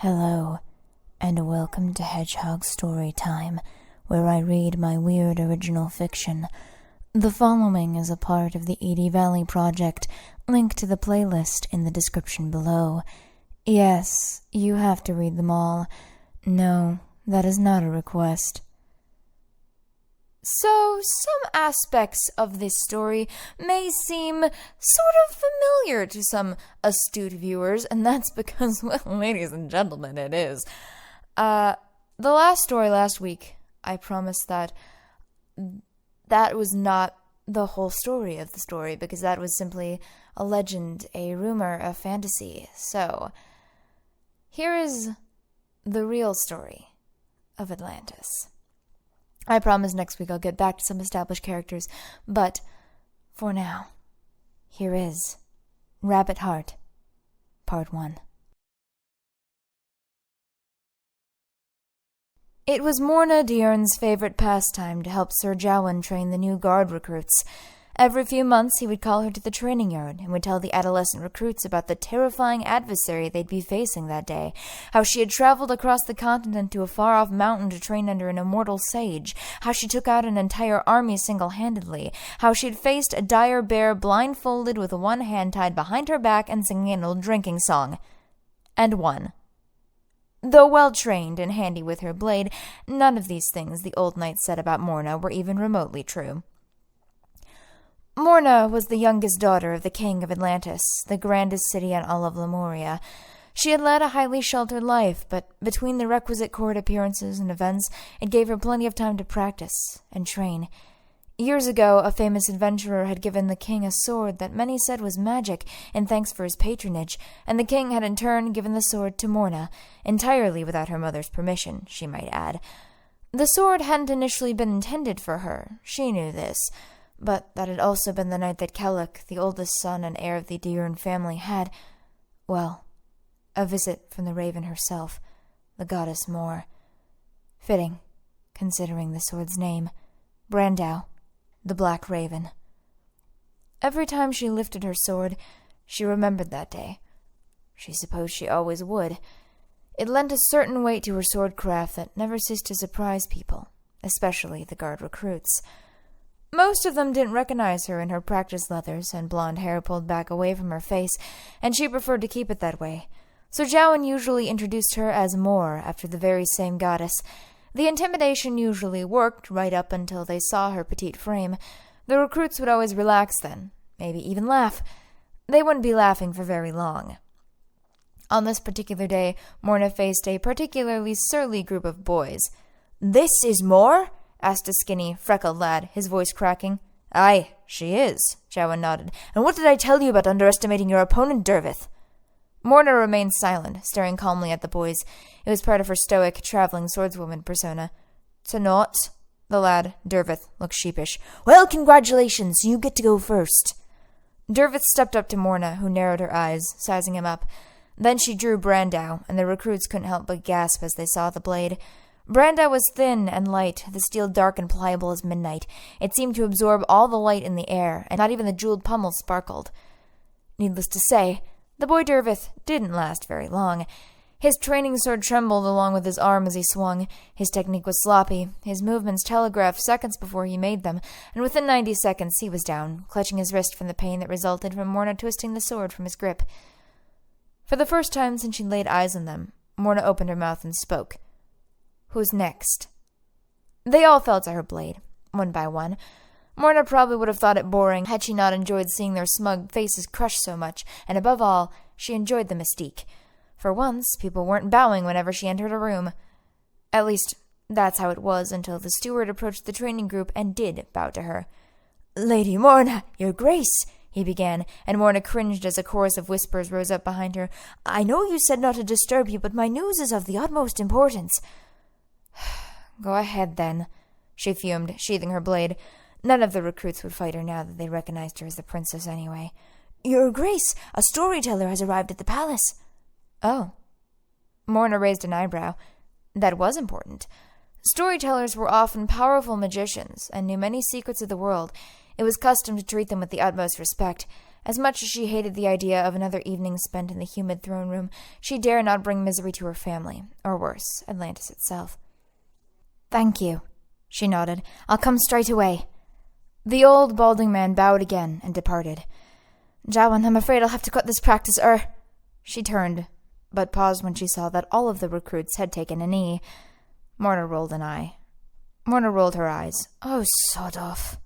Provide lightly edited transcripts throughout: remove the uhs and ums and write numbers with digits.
Hello, and welcome to Hedgehog Storytime, where I read my weird original fiction. The following is a part of the Edie Valley Project, link to the playlist in the description below. Yes, you have to read them all. No, that is not a request. So, some aspects of this story may seem sort of familiar to some astute viewers, and that's because, well, ladies and gentlemen, it is. The last story last week, I promised that was not the whole story of the story, because that was simply a legend, a rumor, a fantasy. So, here is the real story of Atlantis. I promise next week I'll get back to some established characters, but for now, here is Rabbit Heart, Part 1. It was Morna Diurn's favorite pastime to help Sir Jowan train the new guard recruits. Every few months he would call her to the training yard and would tell the adolescent recruits about the terrifying adversary they'd be facing that day, how she had traveled across the continent to a far-off mountain to train under an immortal sage, how she took out an entire army single-handedly, how she had faced a dire bear blindfolded with one hand tied behind her back and singing an old drinking song. And won. Though well-trained and handy with her blade, none of these things the old knight said about Morna were even remotely true. Morna was the youngest daughter of the king of Atlantis, the grandest city in all of Lemuria. She had led a highly sheltered life, but between the requisite court appearances and events, it gave her plenty of time to practice and train. Years ago, a famous adventurer had given the king a sword that many said was magic in thanks for his patronage, and the king had in turn given the sword to Morna, entirely without her mother's permission, she might add. The sword hadn't initially been intended for her, she knew this, but that had also been the night that Kelloc, the oldest son and heir of the Diurn family, had, well, a visit from the raven herself, the goddess Mor. Fitting, considering the sword's name, Brandau, the Black Raven. Every time she lifted her sword, she remembered that day. She supposed she always would. It lent a certain weight to her swordcraft that never ceased to surprise people, especially the guard recruits. Most of them didn't recognize her in her practice leathers and blonde hair pulled back away from her face, and she preferred to keep it that way. So Jowan usually introduced her as Mor, after the very same goddess. The intimidation usually worked right up until they saw her petite frame. The recruits would always relax then, maybe even laugh. They wouldn't be laughing for very long. On this particular day, Morna faced a particularly surly group of boys. "This is Mor?" asked a skinny, freckled lad, his voice cracking. "Aye, she is," Jowan nodded. "And what did I tell you about underestimating your opponent, Dervith?" Morna remained silent, staring calmly at the boys. It was part of her stoic, traveling swordswoman persona. "To naught." The lad, Dervith, looked sheepish. "Well, congratulations, you get to go first." Dervith stepped up to Morna, who narrowed her eyes, sizing him up. Then she drew Brandau, and the recruits couldn't help but gasp as they saw the blade. Brandau was thin and light, the steel dark and pliable as midnight. It seemed to absorb all the light in the air, and not even the jeweled pommel sparkled. Needless to say, the boy Dervith didn't last very long. His training sword trembled along with his arm as he swung. His technique was sloppy, his movements telegraphed seconds before he made them, and within 90 seconds he was down, clutching his wrist from the pain that resulted from Morna twisting the sword from his grip. For the first time since she'd laid eyes on them, Morna opened her mouth and spoke. "Who's next?" They all fell to her blade, one by one. Morna probably would have thought it boring had she not enjoyed seeing their smug faces crushed so much, and above all, she enjoyed the mystique. For once, people weren't bowing whenever she entered a room. At least, that's how it was until the steward approached the training group and did bow to her. "Lady Morna, your grace," he began, and Morna cringed as a chorus of whispers rose up behind her. "I know you said not to disturb you, but my news is of the utmost importance." "Go ahead, then," she fumed, sheathing her blade. None of the recruits would fight her now that they recognized her as the princess anyway. "Your grace, a storyteller has arrived at the palace." "Oh." Morna raised an eyebrow. That was important. Storytellers were often powerful magicians and knew many secrets of the world. It was custom to treat them with the utmost respect. As much as she hated the idea of another evening spent in the humid throne room, she dare not bring misery to her family, or worse, Atlantis itself. "Thank you," she nodded. "I'll come straight away." The old balding man bowed again and departed. "Jawan, I'm afraid I'll have to cut this practice, She turned, but paused when she saw that all of the recruits had taken a knee. Morna rolled an eye. Morna rolled her eyes. "Oh, sod off."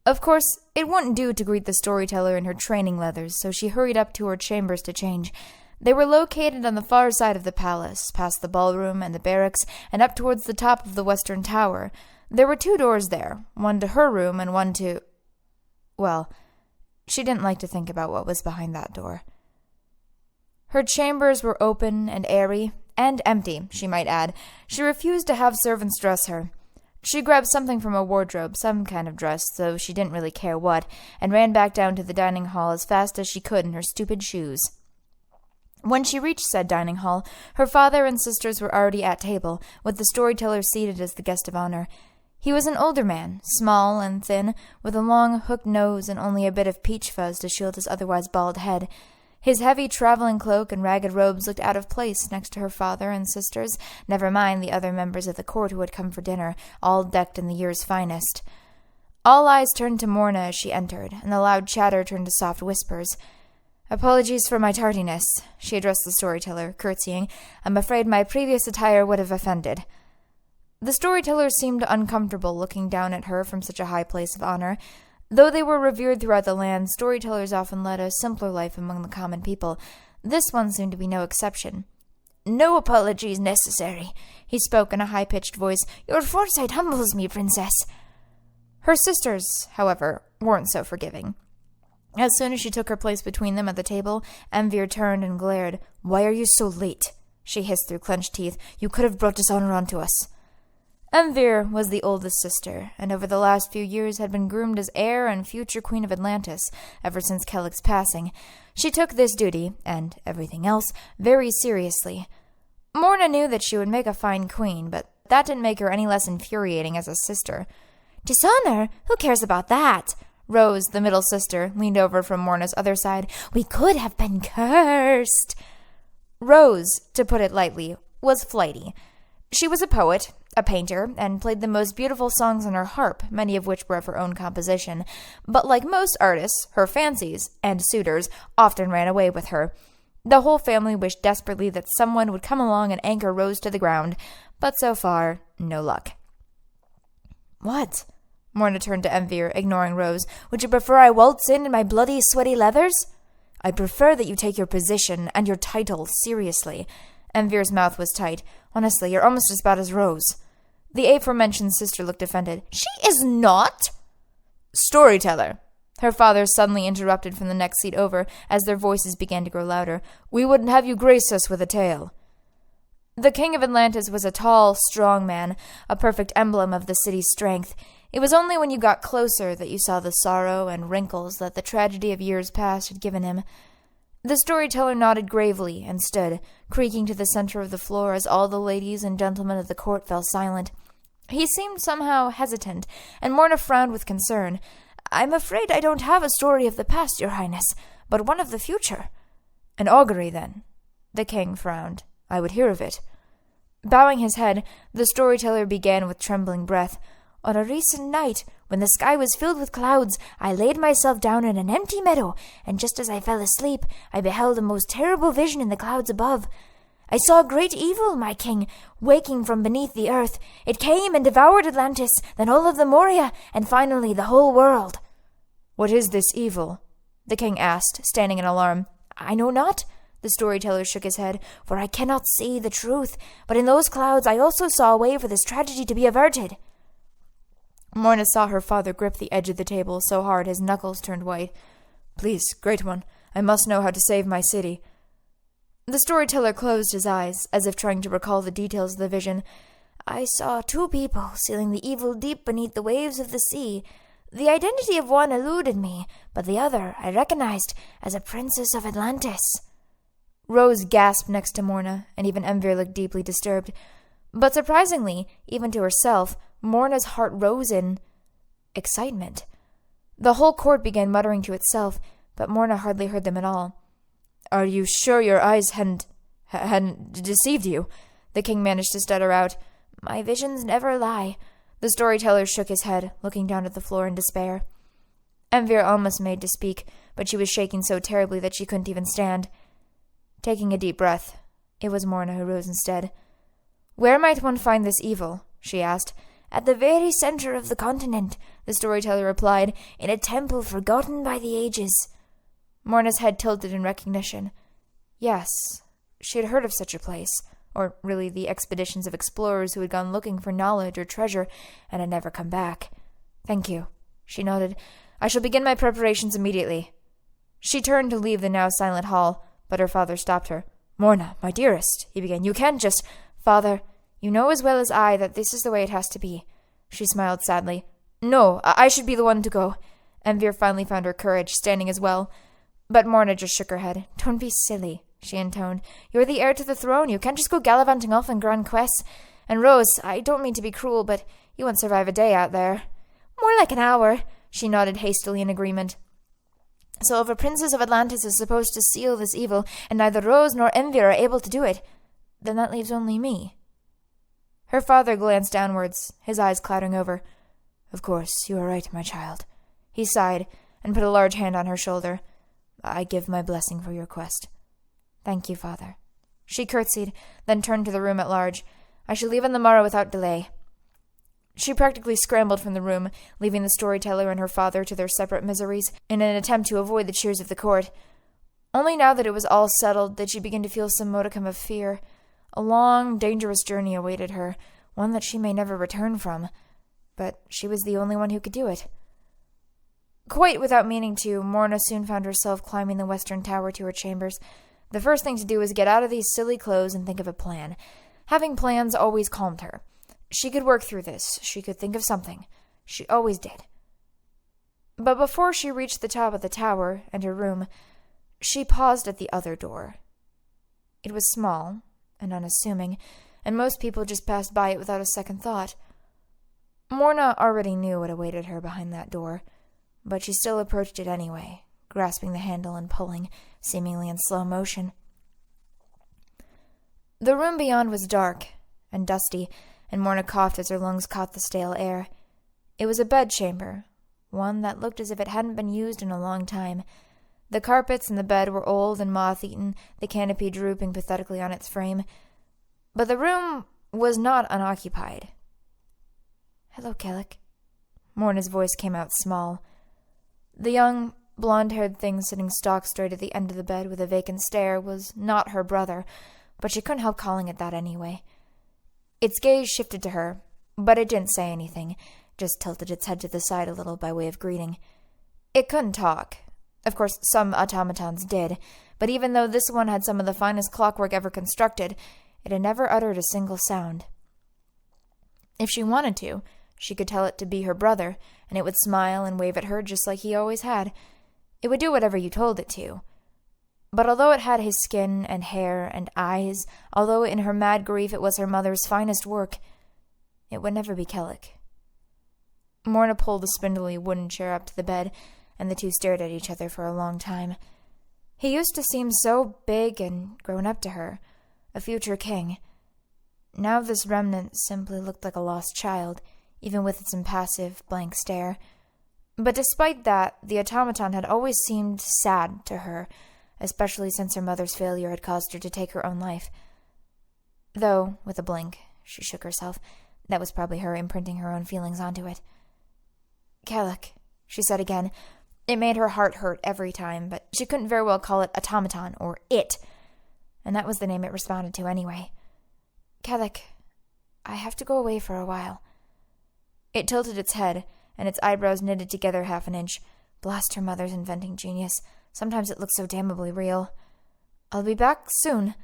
Of course, it wouldn't do to greet the storyteller in her training leathers, so she hurried up to her chambers to change. They were located on the far side of the palace, past the ballroom and the barracks, and up towards the top of the western tower. There were 2 doors there, one to her room and one to... Well, she didn't like to think about what was behind that door. Her chambers were open and airy, and empty, she might add. She refused to have servants dress her. She grabbed something from a wardrobe, some kind of dress, though she didn't really care what, and ran back down to the dining hall as fast as she could in her stupid shoes. When she reached said dining hall, her father and sisters were already at table, with the storyteller seated as the guest of honor. He was an older man, small and thin, with a long hooked nose and only a bit of peach fuzz to shield his otherwise bald head. His heavy traveling cloak and ragged robes looked out of place next to her father and sisters, never mind the other members of the court who had come for dinner, all decked in the year's finest. All eyes turned to Morna as she entered, and the loud chatter turned to soft whispers. "Apologies for my tardiness," she addressed the storyteller, curtsying. "I'm afraid my previous attire would have offended." The storyteller seemed uncomfortable looking down at her from such a high place of honor. Though they were revered throughout the land, storytellers often led a simpler life among the common people. This one seemed to be no exception. "No apologies necessary," he spoke in a high-pitched voice. "Your foresight humbles me, princess." Her sisters, however, weren't so forgiving. As soon as she took her place between them at the table, Envir turned and glared. "Why are you so late?" she hissed through clenched teeth. "You could have brought dishonor onto us." Envir was the oldest sister, and over the last few years had been groomed as heir and future queen of Atlantis, ever since Kellick's passing. She took this duty, and everything else, very seriously. Morna knew that she would make a fine queen, but that didn't make her any less infuriating as a sister. "Dishonor? Who cares about that?" Rose, the middle sister, leaned over from Morna's other side. "We could have been cursed." Rose, to put it lightly, was flighty. She was a poet, a painter, and played the most beautiful songs on her harp, many of which were of her own composition. But like most artists, her fancies, and suitors, often ran away with her. The whole family wished desperately that someone would come along and anchor Rose to the ground, but so far, no luck. "What?" Morna turned to Envir, ignoring Rose. "Would you prefer I waltz in my bloody, sweaty leathers?" "I prefer that you take your position and your title seriously." Envir's mouth was tight. "Honestly, you're almost as bad as Rose." The aforementioned sister looked offended. "She is not!" "Storyteller!" Her father suddenly interrupted from the next seat over, as their voices began to grow louder. "We wouldn't have you grace us with a tale." The king of Atlantis was a tall, strong man, a perfect emblem of the city's strength. It was only when you got closer that you saw the sorrow and wrinkles that the tragedy of years past had given him. The storyteller nodded gravely and stood, creaking to the center of the floor as all the ladies and gentlemen of the court fell silent. He seemed somehow hesitant, and Morna frowned with concern. "I'm afraid I don't have a story of the past, your highness, but one of the future." "An augury, then?" The king frowned. "I would hear of it." Bowing his head, the storyteller began with trembling breath. "On a recent night, when the sky was filled with clouds, I laid myself down in an empty meadow, and just as I fell asleep, I beheld a most terrible vision in the clouds above. I saw a great evil, my king, waking from beneath the earth. It came and devoured Atlantis, then all of Lemuria, and finally the whole world." "What is this evil?" the king asked, standing in alarm. "I know not," the storyteller shook his head, "for I cannot see the truth. But in those clouds I also saw a way for this tragedy to be averted." Morna saw her father grip the edge of the table so hard his knuckles turned white. "Please, great one, I must know how to save my city." The storyteller closed his eyes, as if trying to recall the details of the vision. "I saw 2 people sealing the evil deep beneath the waves of the sea. The identity of one eluded me, but the other I recognized as a princess of Atlantis." Rose gasped next to Morna, and even Envir looked deeply disturbed. But surprisingly, even to herself, Morna's heart rose in excitement. The whole court began muttering to itself, but Morna hardly heard them at all. "Are you sure your eyes hadn't deceived you?" the king managed to stutter out. "My visions never lie." The storyteller shook his head, looking down at the floor in despair. Envir almost made to speak, but she was shaking so terribly that she couldn't even stand. Taking a deep breath, it was Morna who rose instead. "Where might one find this evil?" she asked. "At the very center of the continent," the storyteller replied, "in a temple forgotten by the ages." Morna's head tilted in recognition. Yes, she had heard of such a place, or really the expeditions of explorers who had gone looking for knowledge or treasure and had never come back. "Thank you," she nodded. "I shall begin my preparations immediately." She turned to leave the now silent hall, but her father stopped her. "Morna, my dearest," he began, "you can't just—" "Father, you know as well as I that this is the way it has to be." She smiled sadly. "No, I should be the one to go." Envir finally found her courage, standing as well. But Morna just shook her head. "Don't be silly," she intoned. "You're the heir to the throne. You can't just go gallivanting off on grand quests. And Rose, I don't mean to be cruel, but you won't survive a day out there." "More like an hour," she nodded hastily in agreement. "So if a princess of Atlantis is supposed to seal this evil, and neither Rose nor Envir are able to do it, then that leaves only me." Her father glanced downwards, his eyes clouding over. "Of course, you are right, my child." He sighed and put a large hand on her shoulder. "I give my blessing for your quest." "Thank you, father." She curtsied, then turned to the room at large. "I shall leave on the morrow without delay." She practically scrambled from the room, leaving the storyteller and her father to their separate miseries, in an attempt to avoid the cheers of the court. Only now that it was all settled did she begin to feel some modicum of fear. A long, dangerous journey awaited her, one that she may never return from. But she was the only one who could do it. Quite without meaning to, Morna soon found herself climbing the western tower to her chambers. The first thing to do was get out of these silly clothes and think of a plan. Having plans always calmed her. She could work through this. She could think of something. She always did. But before she reached the top of the tower and her room, she paused at the other door. It was small and unassuming, and most people just passed by it without a second thought. Morna already knew what awaited her behind that door, but she still approached it anyway, grasping the handle and pulling, seemingly in slow motion. The room beyond was dark and dusty, and Morna coughed as her lungs caught the stale air. It was a bedchamber, one that looked as if it hadn't been used in a long time. The carpets in the bed were old and moth-eaten, the canopy drooping pathetically on its frame. But the room was not unoccupied. "Hello, Kellic." Morna's voice came out small. The young, blonde-haired thing sitting stock-straight at the end of the bed with a vacant stare was not her brother, but she couldn't help calling it that anyway. Its gaze shifted to her, but it didn't say anything, just tilted its head to the side a little by way of greeting. It couldn't talk. Of course, some automatons did, but even though this one had some of the finest clockwork ever constructed, it had never uttered a single sound. If she wanted to, she could tell it to be her brother, and it would smile and wave at her just like he always had. It would do whatever you told it to. But although it had his skin and hair and eyes, although in her mad grief it was her mother's finest work, it would never be Kellic. Morna pulled the spindly wooden chair up to the bed, and the two stared at each other for a long time. He used to seem so big and grown up to her, a future king. Now this remnant simply looked like a lost child, even with its impassive, blank stare. But despite that, the automaton had always seemed sad to her, especially since her mother's failure had caused her to take her own life. Though, with a blink, she shook herself. That was probably her imprinting her own feelings onto it. "Kellic," she said again. It made her heart hurt every time, but she couldn't very well call it automaton or it, and that was the name it responded to anyway. "Kellic, I have to go away for a while." It tilted its head, and its eyebrows knitted together half an inch. Blast her mother's inventing genius. Sometimes it looks so damnably real. "I'll be back soon."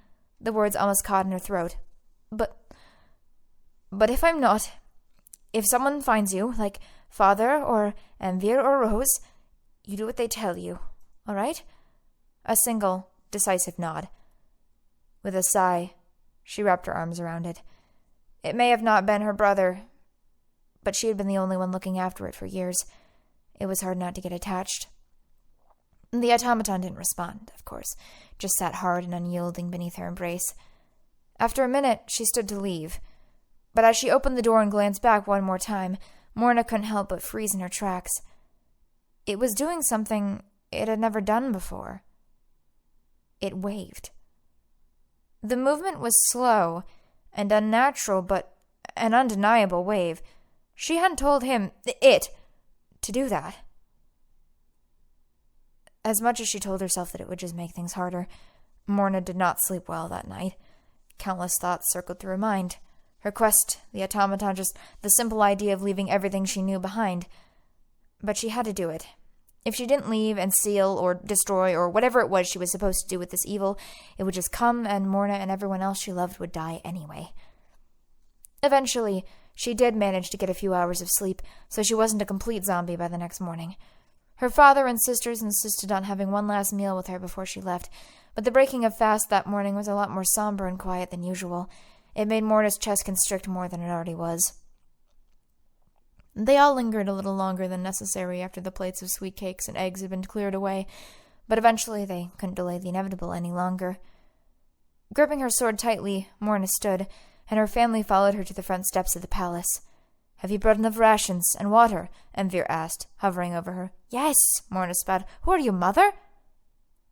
The words almost caught in her throat. But if I'm not, if someone finds you, like Father or Envir or Rose, you do what they tell you, all right?" A single, decisive nod. With a sigh, she wrapped her arms around it. It may have not been her brother, but she had been the only one looking after it for years. It was hard not to get attached. The automaton didn't respond, of course, just sat hard and unyielding beneath her embrace. After a minute, she stood to leave. But as she opened the door and glanced back one more time, Morna couldn't help but freeze in her tracks. It was doing something it had never done before. It waved. The movement was slow and unnatural, but an undeniable wave. She hadn't told him, to do that. As much as she told herself that it would just make things harder, Morna did not sleep well that night. Countless thoughts circled through her mind. Her quest, the automaton, just the simple idea of leaving everything she knew behind. But she had to do it. If she didn't leave and seal or destroy or whatever it was she was supposed to do with this evil, it would just come and Morna and everyone else she loved would die anyway. Eventually, she did manage to get a few hours of sleep, so she wasn't a complete zombie by the next morning. Her father and sisters insisted on having one last meal with her before she left, but the breaking of fast that morning was a lot more somber and quiet than usual. It made Morna's chest constrict more than it already was. They all lingered a little longer than necessary after the plates of sweet cakes and eggs had been cleared away, but eventually they couldn't delay the inevitable any longer. Gripping her sword tightly, Morna stood, and her family followed her to the front steps of the palace. "Have you brought enough rations and water?" Envir asked, hovering over her. "Yes," Morna spat. "Who are you, mother?"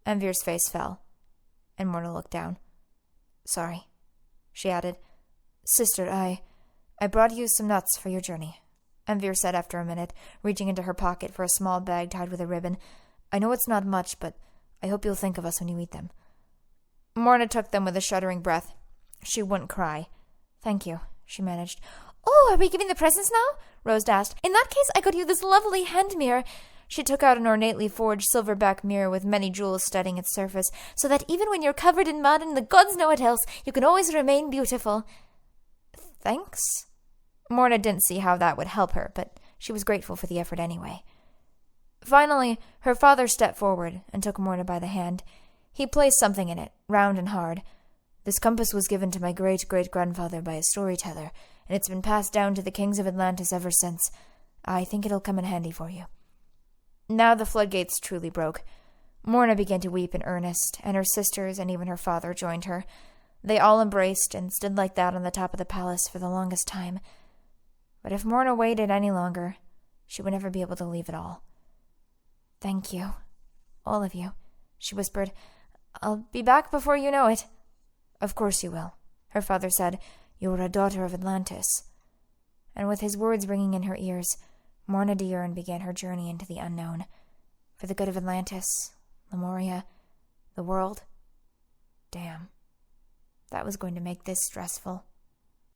Envir's face fell, and Morna looked down. "Sorry," she added. "Sister, I brought you some nuts for your journey," Envir said after a minute, reaching into her pocket for a small bag tied with a ribbon. "I know it's not much, but I hope you'll think of us when you eat them." Morna took them with a shuddering breath. She wouldn't cry. "Thank you," she managed. "Oh, are we giving the presents now?" Rose asked. "In that case, I got you this lovely hand mirror." She took out an ornately forged silverback mirror with many jewels studding its surface, "so that even when you're covered in mud and the gods know what else, you can always remain beautiful." "Thanks." Morna didn't see how that would help her, but she was grateful for the effort anyway. Finally, her father stepped forward and took Morna by the hand. He placed something in it, round and hard. "This compass was given to my great-great-grandfather by a storyteller, and it's been passed down to the kings of Atlantis ever since. I think it'll come in handy for you." Now the floodgates truly broke. Morna began to weep in earnest, and her sisters and even her father joined her. They all embraced and stood like that on the top of the palace for the longest time. But if Morna waited any longer, she would never be able to leave at all. "Thank you, all of you," she whispered. "I'll be back before you know it." "Of course you will," her father said. "You are a daughter of Atlantis." And with his words ringing in her ears, Morna Diurn began her journey into the unknown. For the good of Atlantis, Lemuria, the world. Damn. That was going to make this stressful.